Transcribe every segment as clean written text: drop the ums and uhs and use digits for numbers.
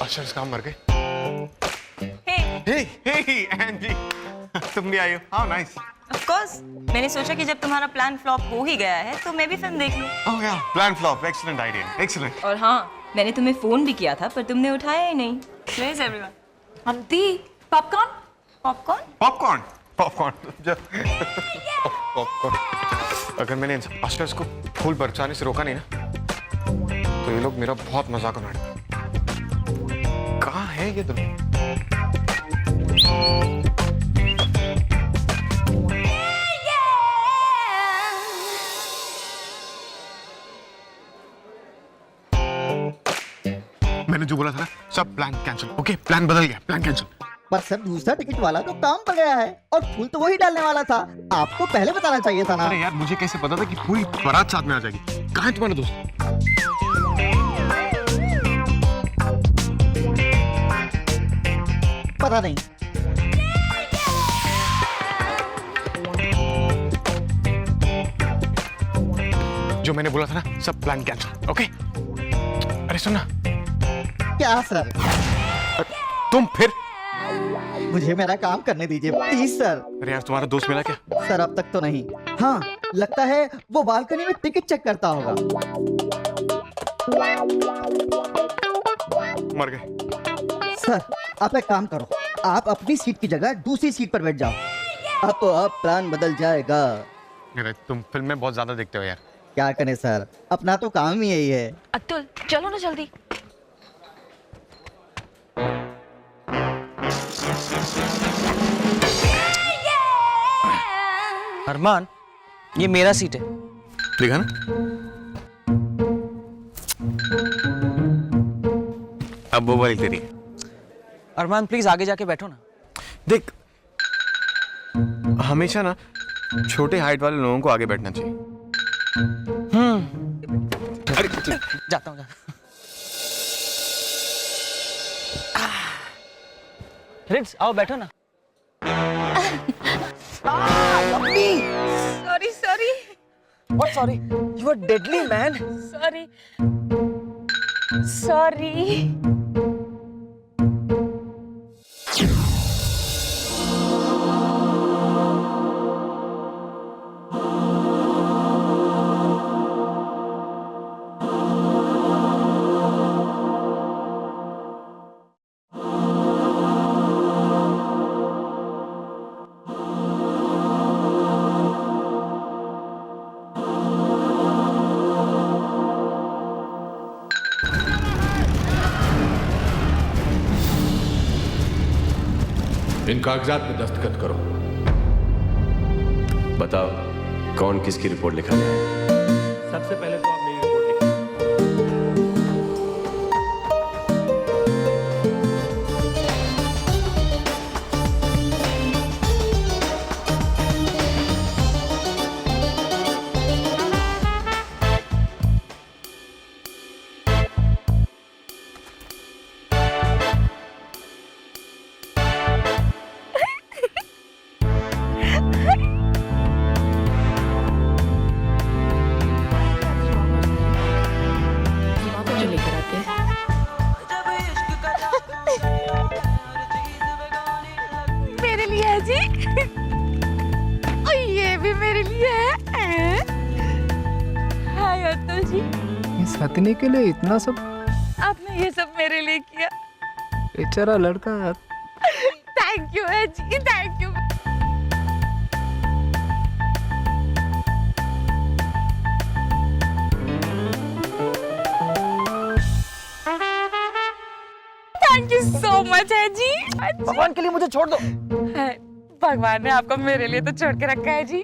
आशर्स काम मर गए। हे हे एंजी, तुम भी आई हो? How nice. ऑफ कोर्स, मैंने सोचा कि जब तुम्हारा प्लान फ्लॉप हो ही गया है तो मैं भी फिल्म देख लूं। ओह या, plan flop, excellent idea, excellent. और हाँ, मैंने तुम्हें फोन भी किया था पर तुमने उठाया ही नहीं। Where is everyone? Aunty, popcorn? Popcorn? Popcorn, popcorn. Popcorn. अगर मैंने इन आशर्स को फूल बरसाने से रोका नहीं ना, तो ये लोग मेरा बहुत मजाक उड़ाएंगे। कहाँ है ये दोनों? मैंने जो बोला था ना, सब प्लान कैंसिल। ओके, प्लान बदल गया, प्लान कैंसिल। पर सर दूसरा टिकट वाला तो काम पर गया है और फूल तो वही डालने वाला था। आपको पहले बताना चाहिए था ना। अरे यार, मुझे कैसे पता था कि पूरी बारात साथ में आ जाएगी? कहाँ है तुम्हारा दोस्त? पता नहीं। जो मैंने बोला था ना, सब प्लान कैंसिल। ओके? अरे सुनना। क्या सर? तुम फिर? मुझे मेरा काम करने दीजिए प्लीज सर। अरे यार, तुम्हारा दोस्त मिला क्या? सर अब तक तो नहीं। हाँ, लगता है वो बालकनी में टिकट चेक करता होगा। मर गए। सर आप एक काम करो, आप अपनी सीट की जगह दूसरी सीट पर बैठ जाओ। अब प्लान बदल जाएगा। अरे तुम फिल्म में बहुत ज्यादा देखते हो यार। क्या करें सर, अपना तो काम ही यही है। अतुल, चलो ना जल्दी। अरमान, ये मेरा सीट है। देखा ना? अब वो वाली तेरी है। अरमान प्लीज आगे जाके बैठो ना। देख, हमेशा ना छोटे हाइट वाले लोगों को आगे बैठना चाहिए। अरे जाता हूँ। रिट्स, आओ बैठो ना। Sorry sorry What sorry? You are deadly man. Sorry sorry. इन कागजात में दस्तखत करो। बताओ कौन किसकी रिपोर्ट लिखा जाए। सबसे पहले तो आप मेरी रिपोर्ट लिखिए। मेरे लिए है जी। और ये भी मेरे लिए है। हाय अतुल जी, इस हथनी के लिए इतना सब? आपने ये सब मेरे लिए किया। बेचारा लड़का। थैंक यू है जी, thank you. Thank you so much है जी। भगवान के लिए मुझे छोड़ दो। है, भगवान ने आपको मेरे लिए तो छोड़ के रखा है जी।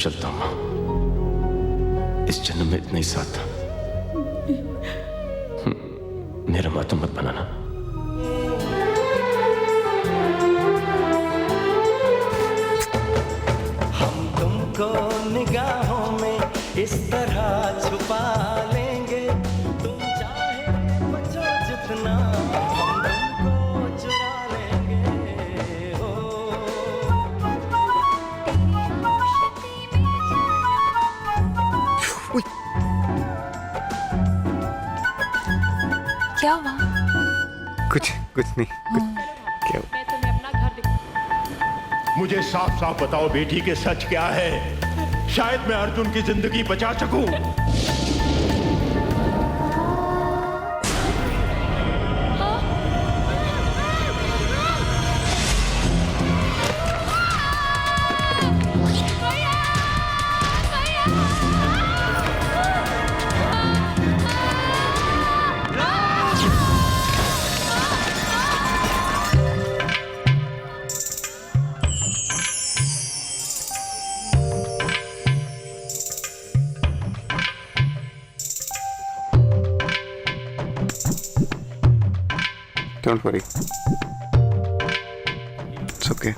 चलता हूं, इस जन्म में इतना ही साथ था। मेरा मातम मत बनाना। हम तुमको निगाहों में इस तरह छुपा लेंगे, तुम चाहे बचो जितना, हम तुमको चुरा लेंगे। हो क्या हुआ? कुछ कुछ नहीं क्या मैं तुम्हें अपना घर दिखा मुझे साफ साफ बताओ बेटी के सच क्या है, शायद मैं अर्जुन की जिंदगी बचा सकूं। Don't worry. It's okay.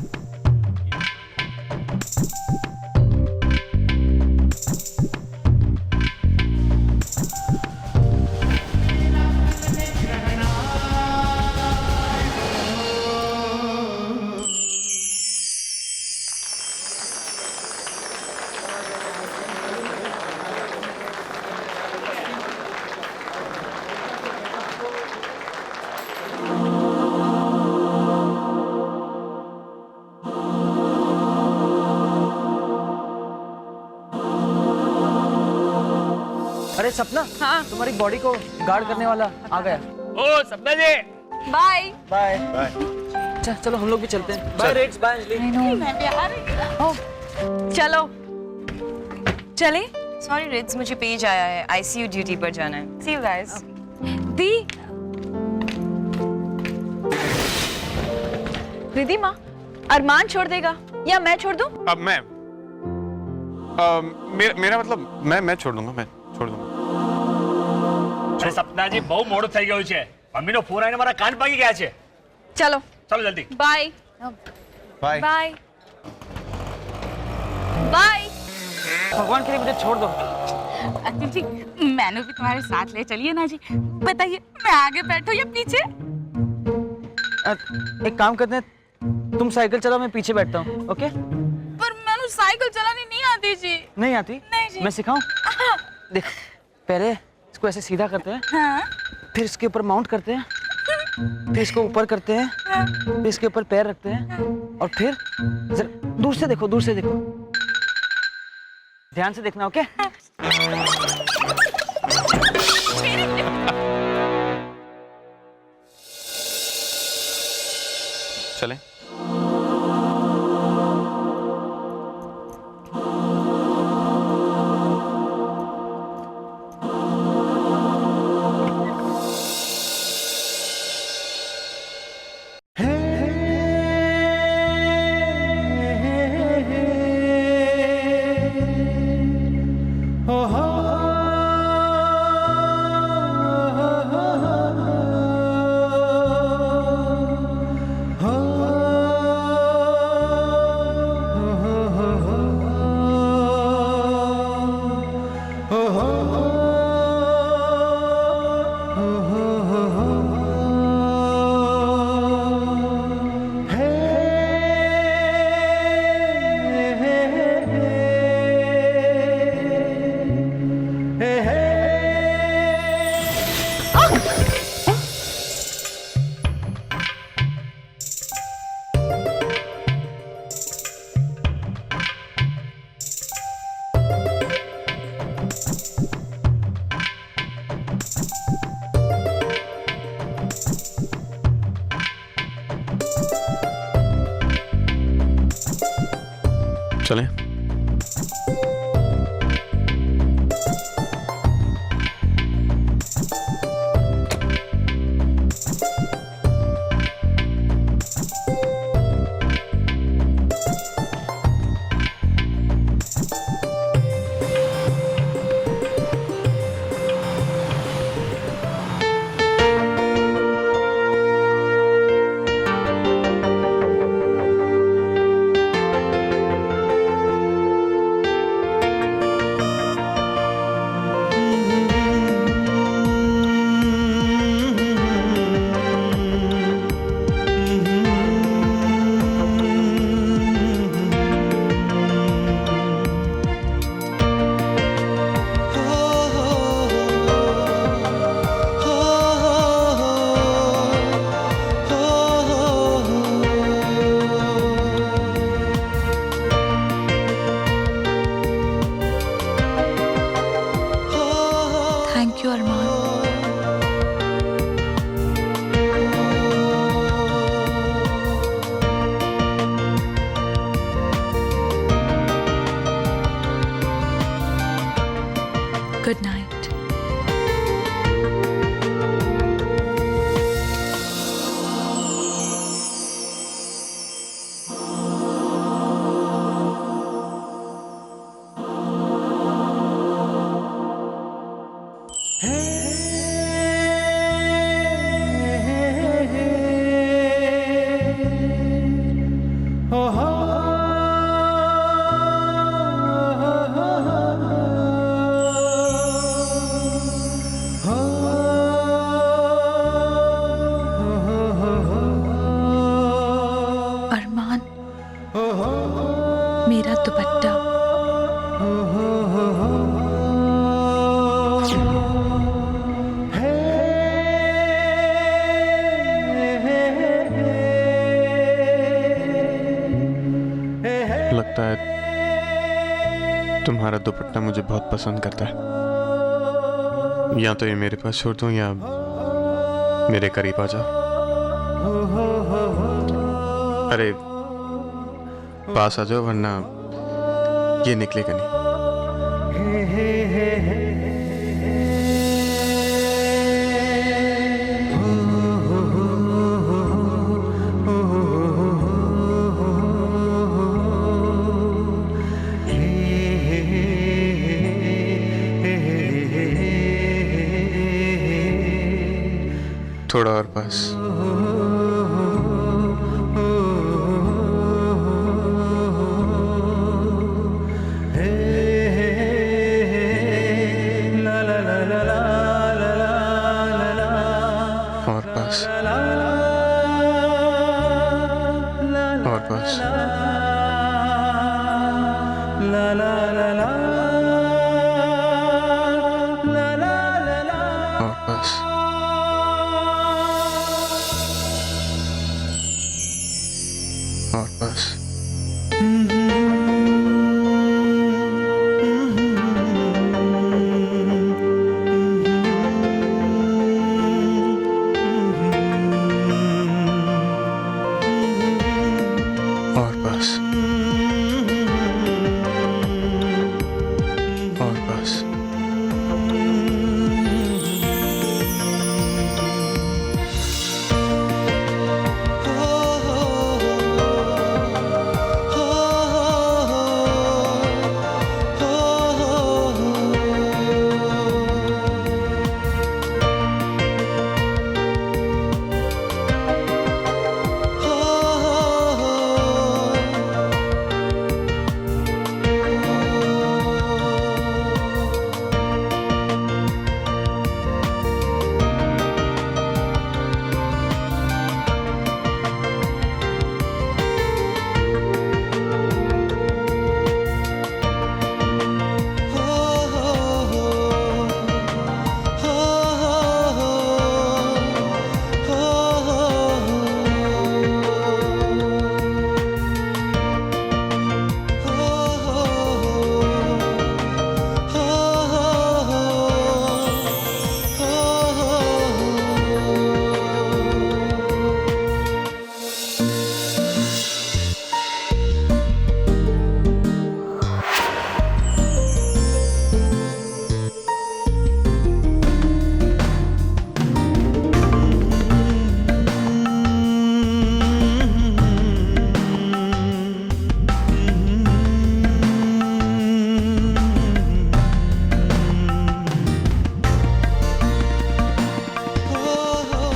अरे सपना, हाँ। तुम्हारी बॉडी को गार्ड करने वाला आ गया। ओ सपना जी, बाय। Bye bye. अच्छा चलो हम लोग भी चलते हैं। Bye rates, bye Anjali. मैं भी आ रही। चलो चले। सॉरी रिट्स, मुझे पेज आया है, आईसीयू ड्यूटी पर जाना है। सी यू गाइस। दी रिद्धि माँ, अरमान छोड़ देगा या मैं छोड़ दूं? अब मैं मेरा मतलब मैं छोड़ दूंगा, मैं छोड़ दूंगा। અરે સપના जी બહુ મોડું થઈ ગયું છે, મમ્મીનો ફોન આવીને મારા કાન પાકી ગયા છે। चलो ચાલો જલ્દી। Bye bye bye bye. भगवान के लिए मुझे छोड़ दो। अतुल जी, मैंने भी तुम्हारे साथ ले चलिए ना जी। बताइए, मैं आगे बैठूं या पीछे? एक काम करते हैं, तुम साइकिल चलाओ, मैं पीछे बैठता हूँ। ओके? पर मैंने साइकिल चलानी नहीं आती जी। नहीं आती? नहीं जी। मैं सिखाऊं? देख, पहले इसको ऐसे सीधा करते हैं, हाँ। फिर इसके ऊपर माउंट करते हैं, फिर इसको ऊपर करते हैं, फिर इसके ऊपर पैर रखते हैं, और फिर जरा दूर से देखो, दूर से देखो, ध्यान से देखना। ओके? चलें? चलें? Thank you Armaan. Good night. Armaan, मेरा दुपट्टा। लगता है तुम्हारा दुपट्टा मुझे बहुत पसंद करता है। या तो ये मेरे पास छोड़ दूं या मेरे करीब आ जाओ। अरे पास आ जाओ वरना ये निकलेगा नहीं। थोड़ा और पास। और पास। और पास। और पास। और बस। और बस। और बस।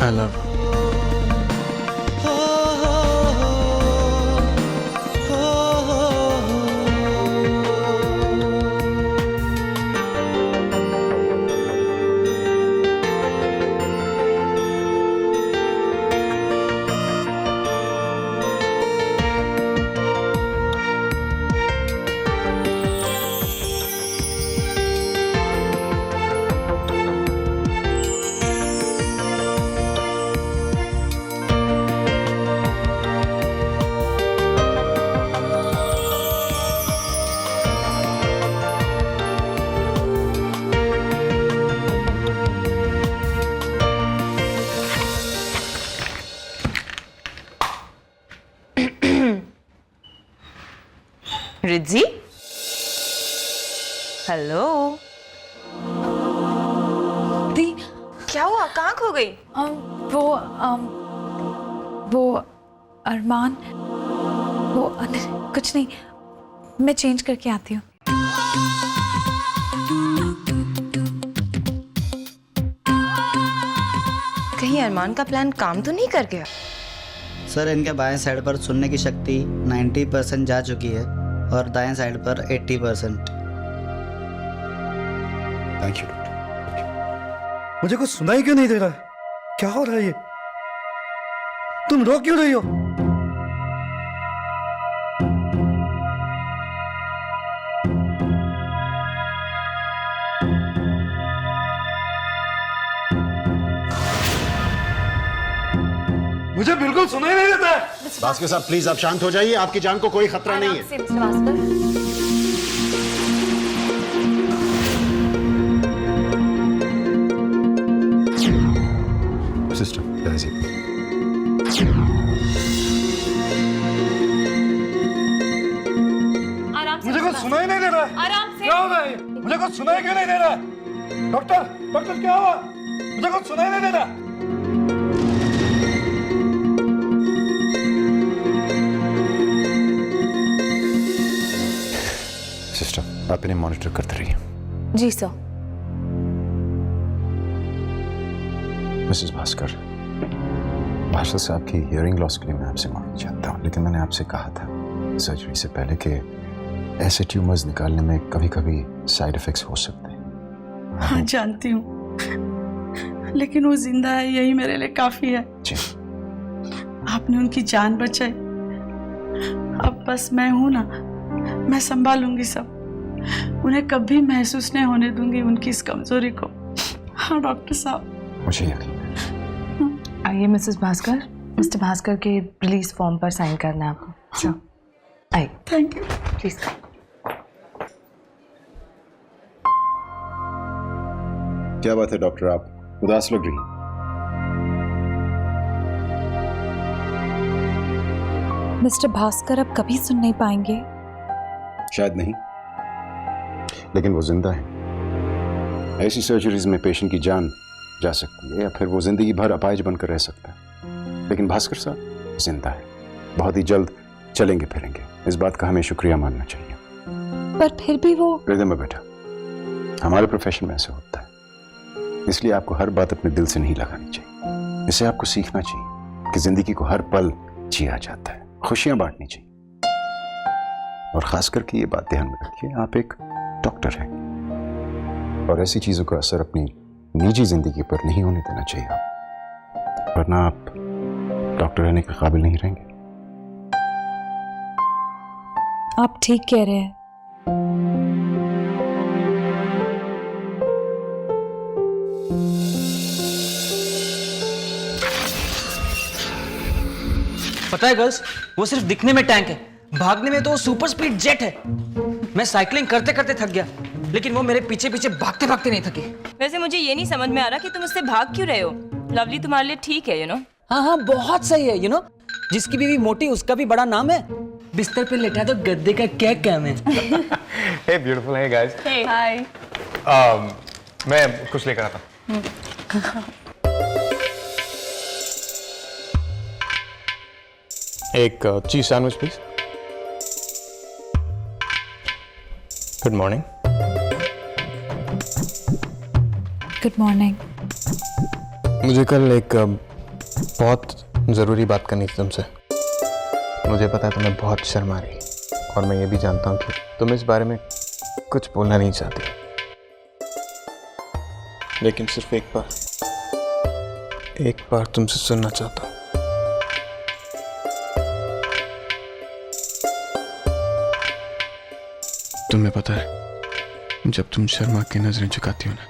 I love you. Riddhi, hello. दी क्या हुआ, कहाँ खो गई? वो अरमान, वो कुछ नहीं, मैं चेंज करके आती हूँ। कहीं अरमान का प्लान काम तो नहीं कर गया? सर इनके बाएं साइड पर सुनने की शक्ति 90% जा चुकी है और दाएं साइड पर 80%। Thank you doctor. मुझे कुछ सुनाई क्यों नहीं दे रहा है? क्या हो रहा है ये? तुम रो क्यों रही हो? मुझे बिल्कुल सुनाई नहीं देता है। भास्कर साहब प्लीज आप शांत हो जाइए, आपकी जान को कोई खतरा नहीं है। सिस्टर मुझे कुछ सुनाई नहीं दे रहा है। आराम से। क्या हो रहा है? मुझे कुछ सुनाई क्यों नहीं दे रहा है? डॉक्टर, डॉक्टर क्या हुआ? मुझे कुछ सुनाई नहीं दे रहा। सिस्टर आप इन्हें मॉनिटर करते रहिए। जी सर। मिसेस भास्कर, भास्कर साहब की हियरिंग लॉस के लिए मैं आपसे माफी चाहता हूँ, लेकिन मैंने आपसे कहा था सर्जरी से पहले कि ऐसे ट्यूमर्स निकालने में कभी कभी साइड इफेक्ट्स हो सकते हैं। हाँ जानती हूँ, लेकिन वो जिंदा है, यही मेरे लिए काफी है। जी आपने उनकी जान बचाई, अब बस मैं हूं ना, मैं संभालूंगी सब। उन्हें कभी महसूस नहीं होने दूंगी उनकी इस कमजोरी को। हाँ डॉक्टर साहब, मुझे यकीन है। आइए मिसेस भास्कर, मिस्टर भास्कर के रिलीज फॉर्म पर साइन करना है आपको। सर आइए। Thank you. प्लीज। क्या बात है डॉक्टर, आप उदास लग रही हैं। मिस्टर भास्कर अब कभी सुन नहीं पाएंगे। शायद नहीं, लेकिन वो जिंदा है। ऐसी सर्जरीज में पेशेंट की जान जा सकती है या फिर वो जिंदगी भर अपाहिज बनकर रह सकता है, लेकिन भास्कर साहब जिंदा है, बहुत ही जल्द चलेंगे फिरेंगे। इस बात का हमें शुक्रिया मानना चाहिए। पर फिर भी वो। रिदम बेटा, हमारे प्रोफेशन में ऐसे होता है, इसलिए आपको हर बात अपने दिल से नहीं लगानी चाहिए। इसे आपको सीखना चाहिए कि जिंदगी को हर पल जिया जाता है, खुशियां बांटनी चाहिए। और खास करके ये बात ध्यान में रखिए, आप एक डॉक्टर हैं और ऐसी चीजों का असर अपनी निजी जिंदगी पर नहीं होने देना चाहिए, वरना आप डॉक्टर रहने के काबिल नहीं रहेंगे। आप ठीक कह रहे हैं। पता है गर्ल्स, वो सिर्फ दिखने में टैंक है, भागने में तो वो सुपर स्पीड जेट है। मैं साइकिलिंग करते करते थक गया, लेकिन वो मेरे पीछे पीछे भागते भागते नहीं थके। वैसे मुझे ये नहीं समझ में आ रहा कि तुम उससे भाग क्यों रहे हो। लवली तुम्हारे लिए ठीक है, यू नो। हाँ हाँ बहुत सही है, यू नो। जिसकी बीवी मोटी उसका भी बड़ा नाम है। बिस्तर पे लेटा तो गद्दे का क्या काम है। Hey beautiful, hey guys. Hi. मैं कुछ लेकर आता हूँ। एक चीज sandwich please. Good morning. Good morning. मुझे कल एक बहुत ज़रूरी बात करनी थी तुमसे। मुझे पता है तुम्हें बहुत शर्म आ रही और मैं ये भी जानता हूँ कि तुम इस बारे में कुछ बोलना नहीं चाहती, लेकिन सिर्फ एक बार तुमसे सुनना चाहता हूँ। तुम्हें पता है जब तुम शर्मा की नजरें झुकाती हो ना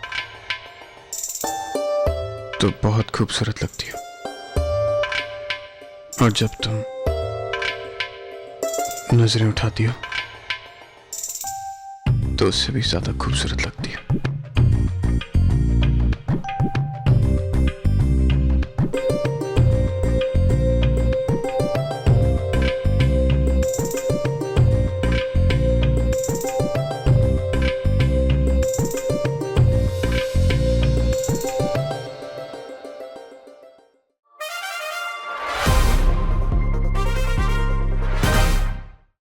तो बहुत खूबसूरत लगती हो, और जब तुम नजरें उठाती हो तो उससे भी ज्यादा खूबसूरत लगती हो।